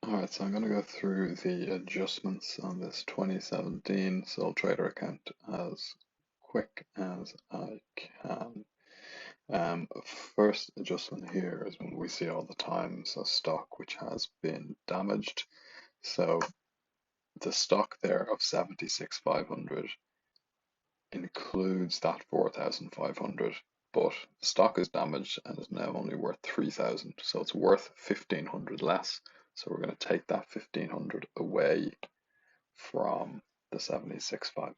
Alright, so I'm going to go through the adjustments on this 2017 sole trader account as quick as I can. First adjustment here is when we see all the times a stock which has been damaged. So the stock there of 76,500 includes that 4,500, but the stock is damaged and is now only worth 3,000, so it's worth 1,500 less. So we're going to take that 1,500 away from the 76,500.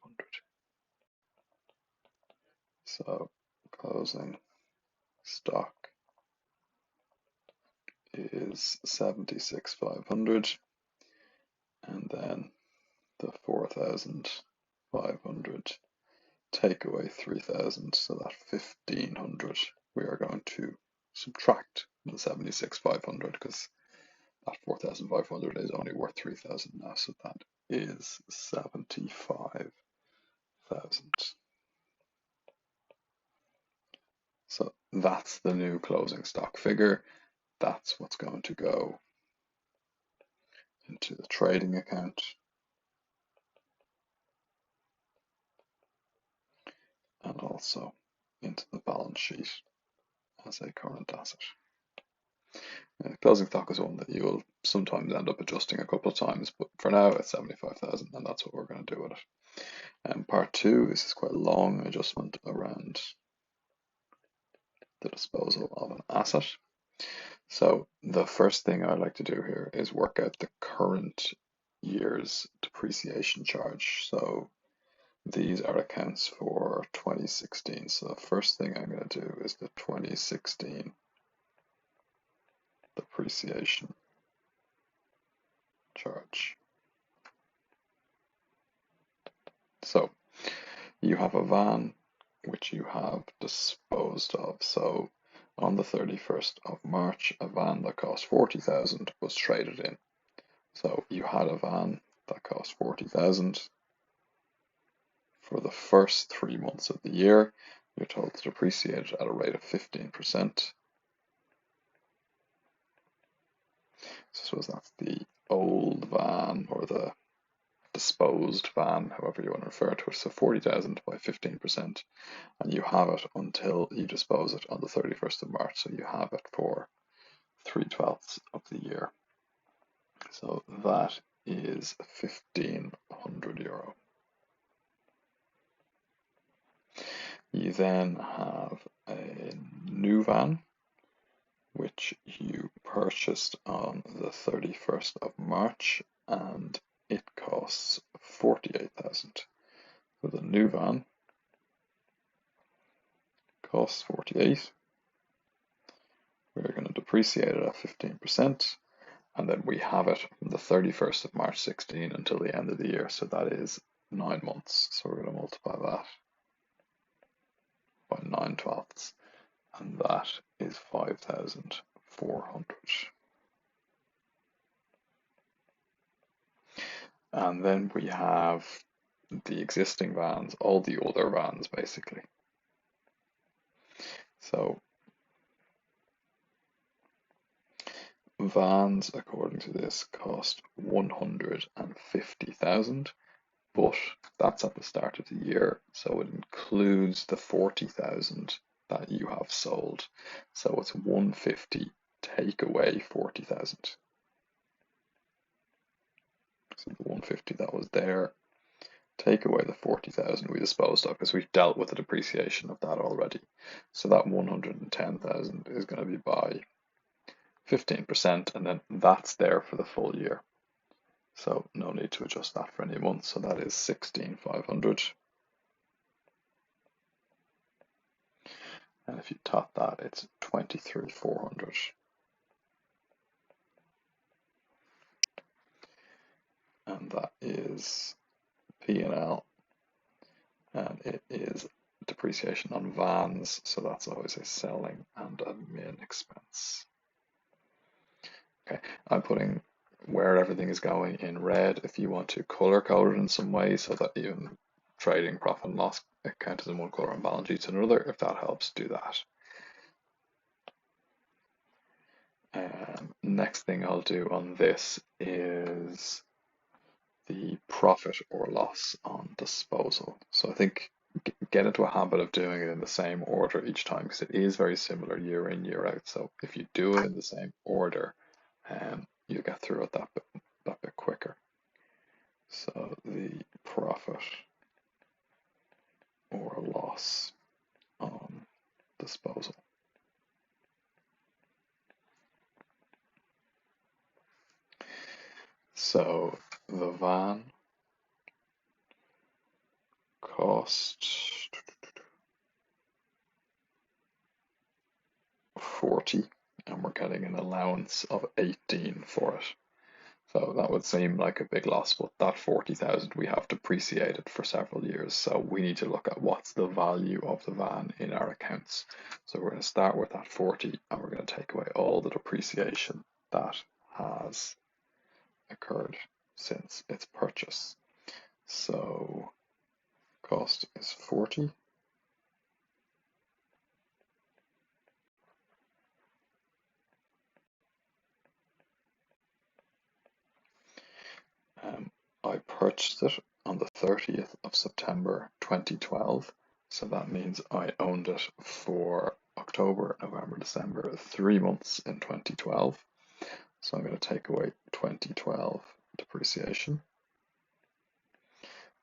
So closing stock is 76,500, and then the 4,500 take away 3,000, so that 1,500 we are going to subtract the 76,500 because that 4,500 is only worth 3,000 now, so that is 75,000. So that's the new closing stock figure. That's what's going to go into the trading account and also into the balance sheet as a current asset. Closing stock is one that you will sometimes end up adjusting a couple of times, but for now it's 75,000 and that's what we're going to do with it. And part two, this is quite a long adjustment around the disposal of an asset. So the first thing I like to do here is work out the current year's depreciation charge. So these are accounts for 2016. So the first thing I'm going to do is the 2016 depreciation charge. So you have a van which you have disposed of. So on the 31st of March, a van that cost 40,000 was traded in. So you had a van that cost 40,000. For the first 3 months of the year, you're told to depreciate at a rate of 15%. So I suppose that's the old van or the disposed van, however you want to refer to it. So 40,000 by 15%, and you have it until you dispose it on the 31st of March. So you have it for 3/12 of the year. So that is 1,500 euro. You then have a new van which you purchased on the 31st of March, and it costs 48,000. So the new van costs 48. We're going to depreciate it at 15%, and then we have it from the 31st of March 16 until the end of the year. So that is 9 months. So we're going to multiply that by 9/12, and that is 5,400. And then we have the existing vans, all the other vans basically. So vans, according to this, cost 150,000, but that's at the start of the year, so it includes the 40,000 that you have sold. So it's 150 take away 40,000. So the 150 that was there, take away the 40,000 we disposed of, because we've dealt with the depreciation of that already. So that 110,000 is going to be by 15%, and then that's there for the full year. So no need to adjust that for any month. So that is 16,500. And if you top that, it's 23,400. And that is P&L, and it is depreciation on vans, so that's always a selling and admin expense. Okay, I'm putting where everything is going in red. If you want to color code it in some way so that even trading profit and loss account is in one color and balance sheets in another, if that helps, do that. Next thing I'll do on this is the profit or loss on disposal. So I think get into a habit of doing it in the same order each time, because it is very similar year in, year out. So if you do it in the same order, you get through it that bit quicker. So the profit or loss on disposal. So the van cost 40 and we're getting an allowance of 18 for it. So that would seem like a big loss, but that 40,000 we have depreciated for several years. So we need to look at what's the value of the van in our accounts. So we're going to start with that 40 and we're going to take away all the depreciation that has occurred since its purchase. So cost is 40. I purchased it on the 30th of September 2012. So that means I owned it for October, November, December, 3 months in 2012. So I'm going to take away 2012 depreciation.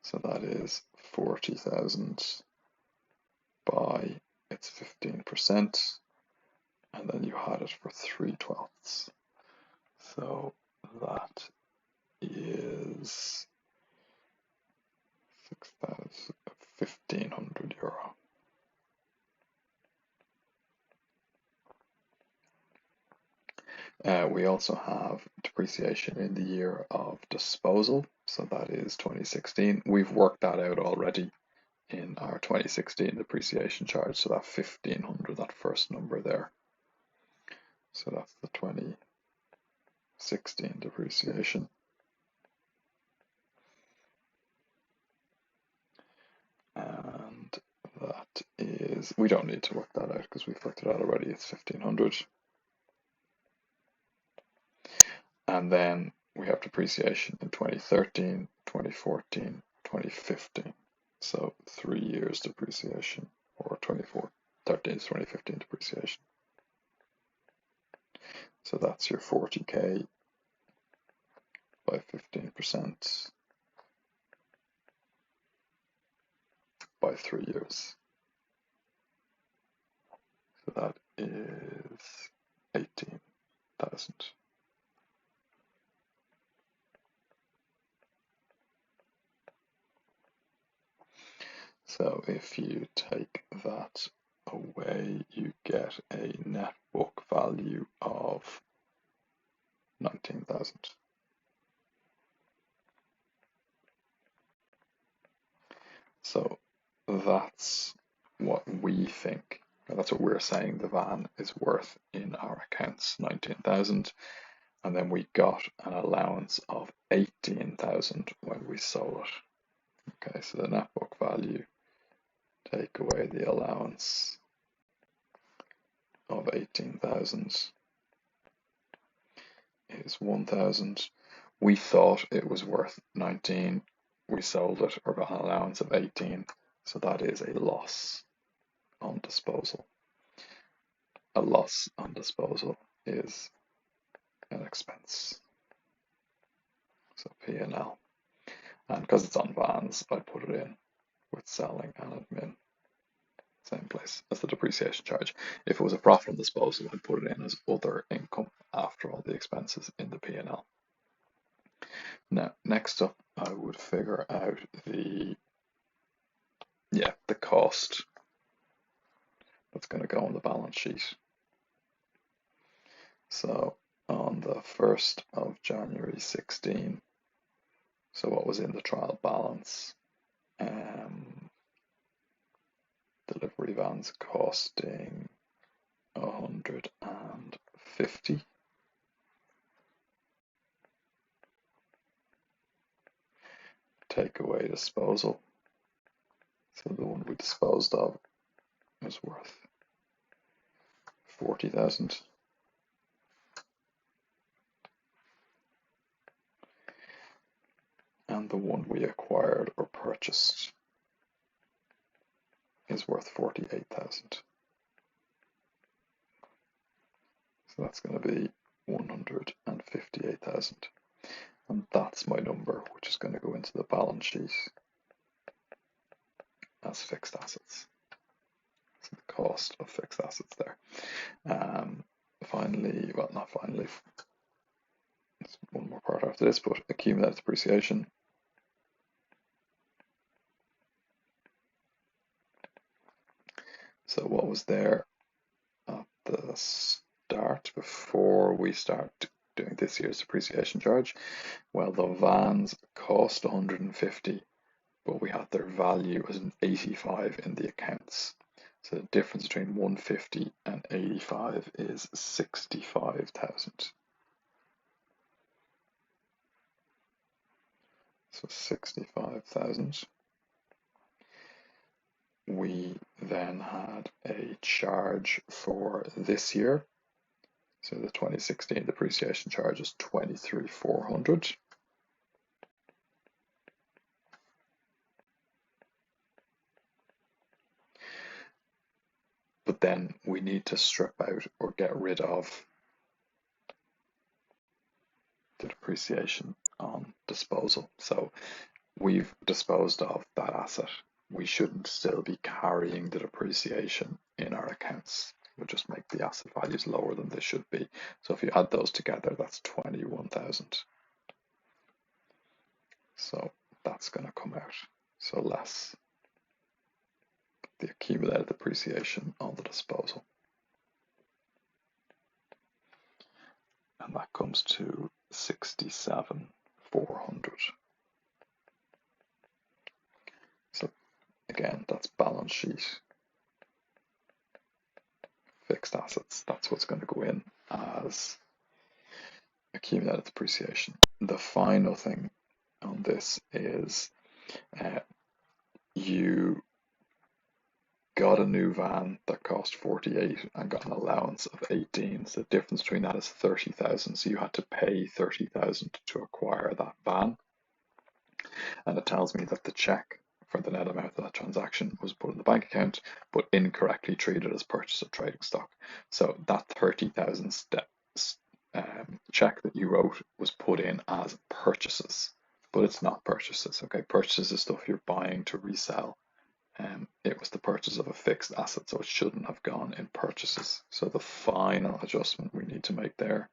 So that is 40,000 by its 15%, and then you had it for 3/12. So that is 1,500 euro. We also have depreciation in the year of disposal, so that is 2016. We've worked that out already in our 2016 depreciation charge, so that 1,500, that first number there. So that's the 2016 depreciation. And that is, we don't need to work that out because we've worked it out already, it's 1,500. And then we have depreciation in 2013, 2014, 2015. So 3 years depreciation, or 2013 to 2015 depreciation. So that's your 40k by 15% by 3 years. So that is 18,000. So if you take that away, you get a net book value of 19,000. So that's what we think, that's what we're saying the van is worth in our accounts, 19,000. And then we got an allowance of 18,000 when we sold it. Okay, so the net book value, take away the allowance of 18,000 is 1,000. We thought it was worth 19. We sold it or got an allowance of 18. So that is a loss on disposal. A loss on disposal is an expense. So P&L. And because it's on vans, I put it in with selling and admin. Same place as the depreciation charge. If it was a profit on disposal, I'd put it in as other income after all the expenses in the P&L. Now, next up, I would figure out the cost that's going to go on the balance sheet. So on the 1st of January 16, so what was in the trial balance? Delivery vans costing 150. Take away disposal. So the one we disposed of is worth 40,000. and the one we acquired or purchased is worth 48,000. So that's going to be 158,000. And that's my number, which is going to go into the balance sheet as fixed assets. So the cost of fixed assets there. Finally, well, not finally, there's one more part after this, but accumulated depreciation. So what was there at the start before we start doing this year's depreciation charge? Well, the vans cost 150, but we had their value as an 85 in the accounts. So the difference between 150 and 85 is 65,000. So 65,000. We then had a charge for this year. So the 2016 depreciation charge is 23,400. But then we need to strip out or get rid of the depreciation on disposal. So we've disposed of that asset. We shouldn't still be carrying the depreciation in our accounts. We'll just make the asset values lower than they should be. So if you add those together, that's 21,000. So that's going to come out. So less the accumulated depreciation on the disposal. And that comes to 67,400. So again, that's balance sheet fixed assets. That's what's going to go in as accumulated depreciation. The final thing on this is you got a new van that cost 48 and got an allowance of 18. So the difference between that is 30,000. So you had to pay 30,000 to acquire that van. And it tells me that the check for the net amount of that transaction was put in the bank account, but incorrectly treated as purchase of trading stock. So that 30,000 check that you wrote was put in as purchases, but it's not purchases. Okay, purchases is stuff you're buying to resell. It was the purchase of a fixed asset, so it shouldn't have gone in purchases. So the final adjustment we need to make there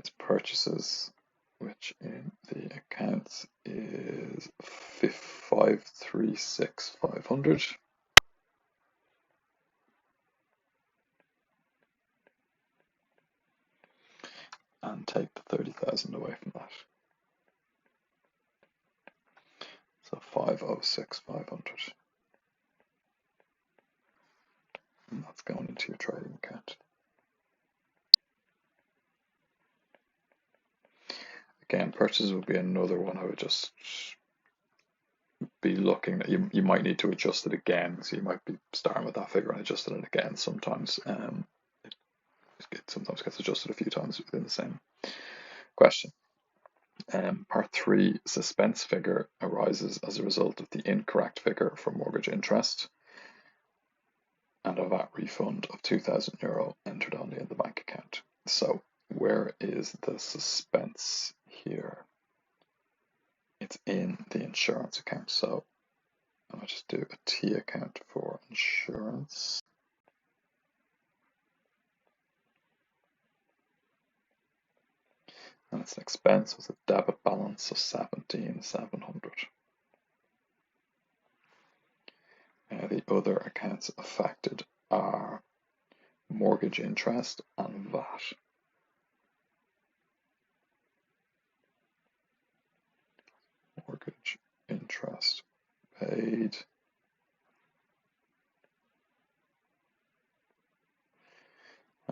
is purchases, which in the accounts is 536,500. And take the 30,000 away from that. So 506,500. And that's going into your trading account. Again, purchases would be another one I would just be looking at. You might need to adjust it again, so you might be starting with that figure and adjusting it again. Sometimes it sometimes gets adjusted a few times within the same question. Part 3, suspense figure arises as a result of the incorrect figure for mortgage interest and a VAT refund of €2,000 entered only in the bank account. So where is the suspense here? It's in the insurance account. So I'll just do a T account for insurance. And it's an expense with a debit balance of 17,700. The other accounts affected are mortgage interest and VAT. Mortgage interest paid.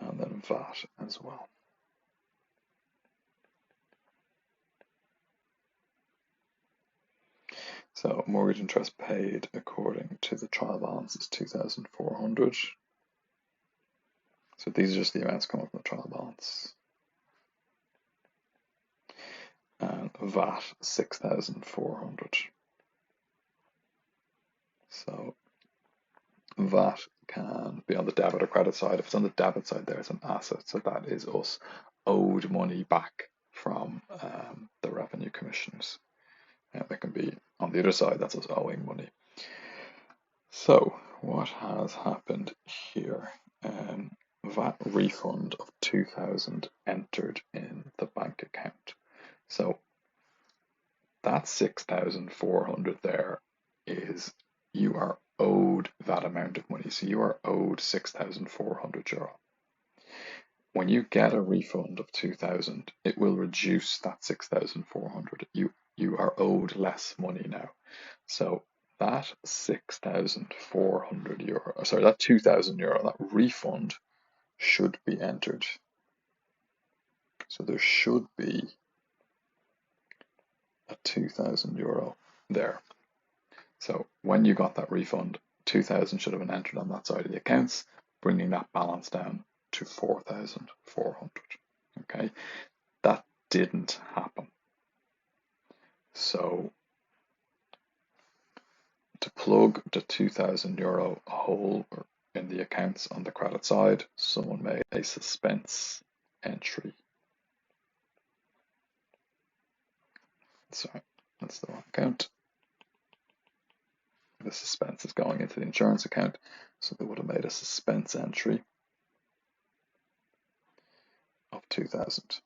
And then VAT as well. So mortgage interest paid according to the trial balance is 2,400. So these are just the amounts coming from the trial balance. VAT 6,400. So VAT can be on the debit or credit side. If it's on the debit side, there's an asset. So that is us owed money back from the revenue commissioners. It can be on the other side, that's us owing money. So what has happened here? VAT refund of 2,000 entered in the bank account. So that 6,400 there is, you are owed that amount of money. So you are owed 6,400 euro. When you get a refund of 2,000, it will reduce that 6,400. You are owed less money now. So that 6,400 euro, sorry, that 2,000 euro, that refund should be entered. So there should be a 2,000 euro there. So when you got that refund, 2,000 should have been entered on that side of the accounts, bringing that balance down to 4,400. Okay, that didn't happen. So to plug the 2,000 euro hole in the accounts on the credit side, someone made a suspense entry. Sorry, that's the wrong account. The suspense is going into the insurance account, so they would have made a suspense entry of 2,000.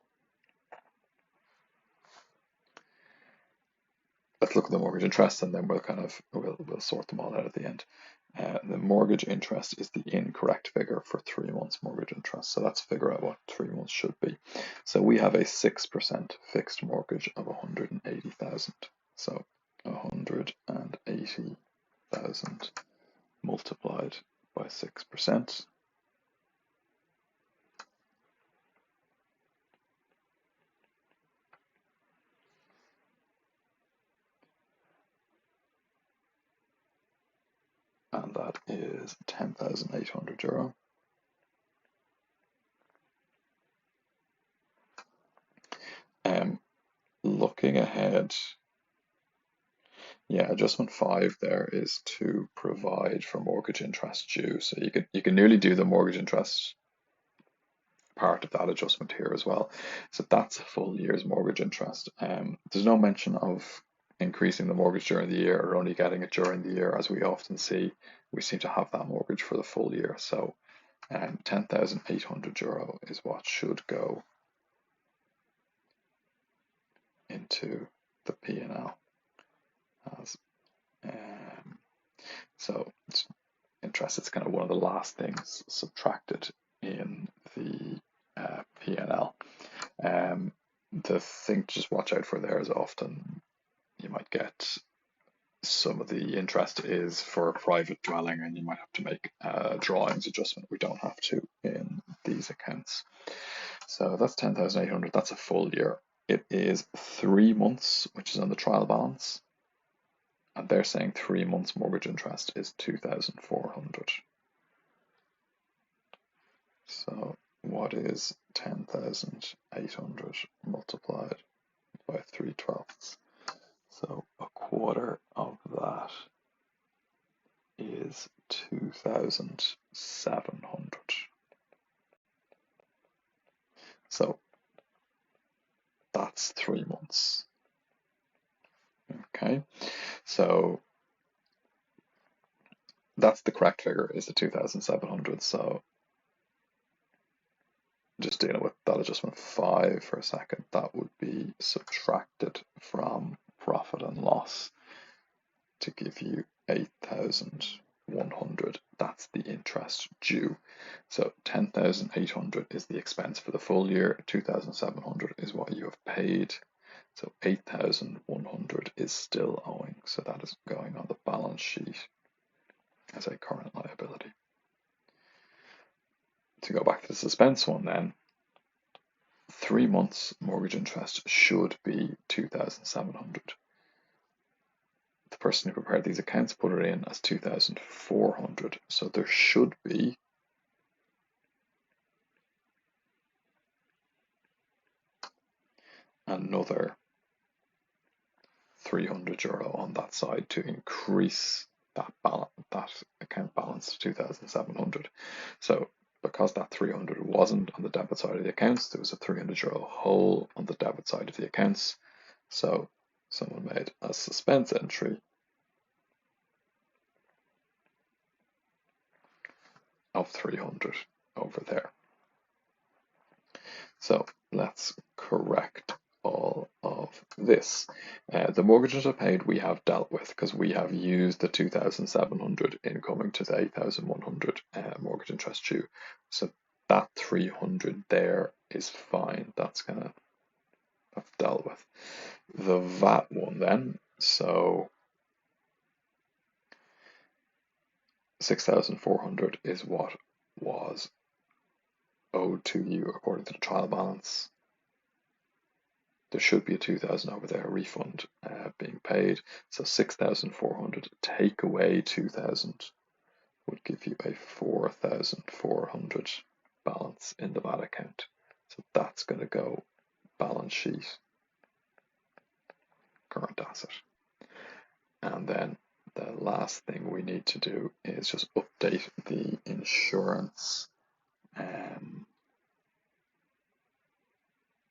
Let's look at the mortgage interest, and then we'll sort them all out at the end. The mortgage interest is the incorrect figure for 3 months mortgage interest. So let's figure out what 3 months should be. So we have a 6% fixed mortgage of 180,000. So 180,000 multiplied by 6%. And that is 10,800 euro. Looking ahead, yeah, adjustment 5 there is to provide for mortgage interest due. So you can nearly do the mortgage interest part of that adjustment here as well. So that's a full year's mortgage interest. There's no mention of increasing the mortgage during the year or only getting it during the year, as we often see. We seem to have that mortgage for the full year. So 10,800 euro is what should go into the P&L as so it's interest. It's kind of one of the last things subtracted in the P&L. The thing to just watch out for there is often you might get some of the interest is for a private dwelling, and you might have to make a drawings adjustment. We don't have to in these accounts. So that's 10,800. That's a full year. It is 3 months, which is on the trial balance. And they're saying 3 months mortgage interest is 2,400. So what is 10,800 multiplied by 3/12? So a quarter of that is 2,700. So that's 3 months. Okay, so that's the correct figure, is the 2,700. So just dealing with that adjustment 5 for a second, that would be subtracted from profit and loss to give you 8,100. That's the interest due. So 10,800 is the expense for the full year, 2,700 is what you have paid. So 8,100 is still owing. So that is going on the balance sheet as a current liability. To go back to the suspense one then, 3 months mortgage interest should be 2,700. The person who prepared these accounts put it in as 2,400. So there should be another €300 on that side to increase that account balance to 2,700. So because that 300 wasn't on the debit side of the accounts, there was a €300 hole on the debit side of the accounts. So someone made a suspense entry of 300 over there. So let's correct all of this. The mortgages are paid we have dealt with because we have used the 2,700 incoming to the 8,100 mortgage interest due. So that 300 there is fine. That's dealt with. The VAT one then, so 6,400 is what was owed to you according to the trial balance. There should be a 2,000 over there refund being paid. So 6,400 take away 2,000 would give you a 4,400 balance in the VAT account. So that's going to go balance sheet, current asset. And then the last thing we need to do is just update the insurance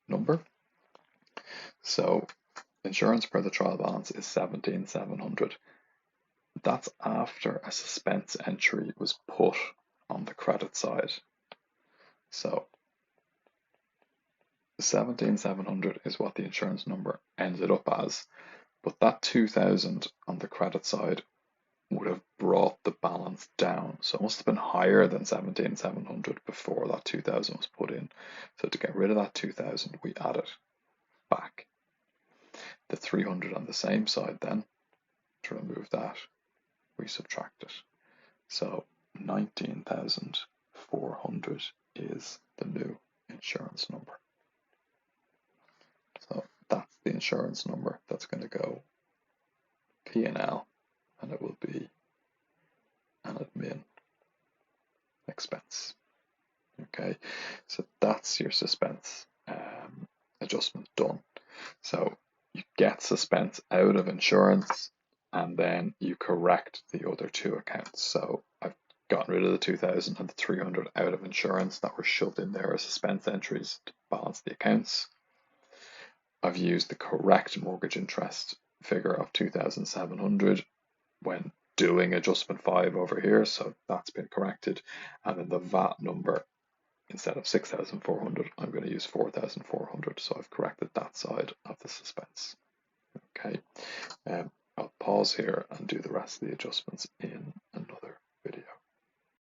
number. So insurance per the trial balance is 17,700. That's after a suspense entry was put on the credit side. So 17,700 is what the insurance number ended up as, but that 2,000 on the credit side would have brought the balance down. So it must have been higher than 17,700 before that 2,000 was put in. So to get rid of that 2,000, we add it back. The 300 on the same side then, to remove that, we subtract it. So 19,400 is the new insurance number. So that's the insurance number that's going to go P&L, and it will be an admin expense. Okay, so that's your suspense adjustment done. So you get suspense out of insurance, and then you correct the other two accounts. So I've gotten rid of the 2,000 and the 300 out of insurance that were shoved in there as suspense entries to balance the accounts. I've used the correct mortgage interest figure of 2,700 when doing adjustment 5 over here, so that's been corrected. And then the VAT number, instead of 6,400, I'm going to use 4,400. So I've corrected that side of the suspense. Okay, I'll pause here and do the rest of the adjustments in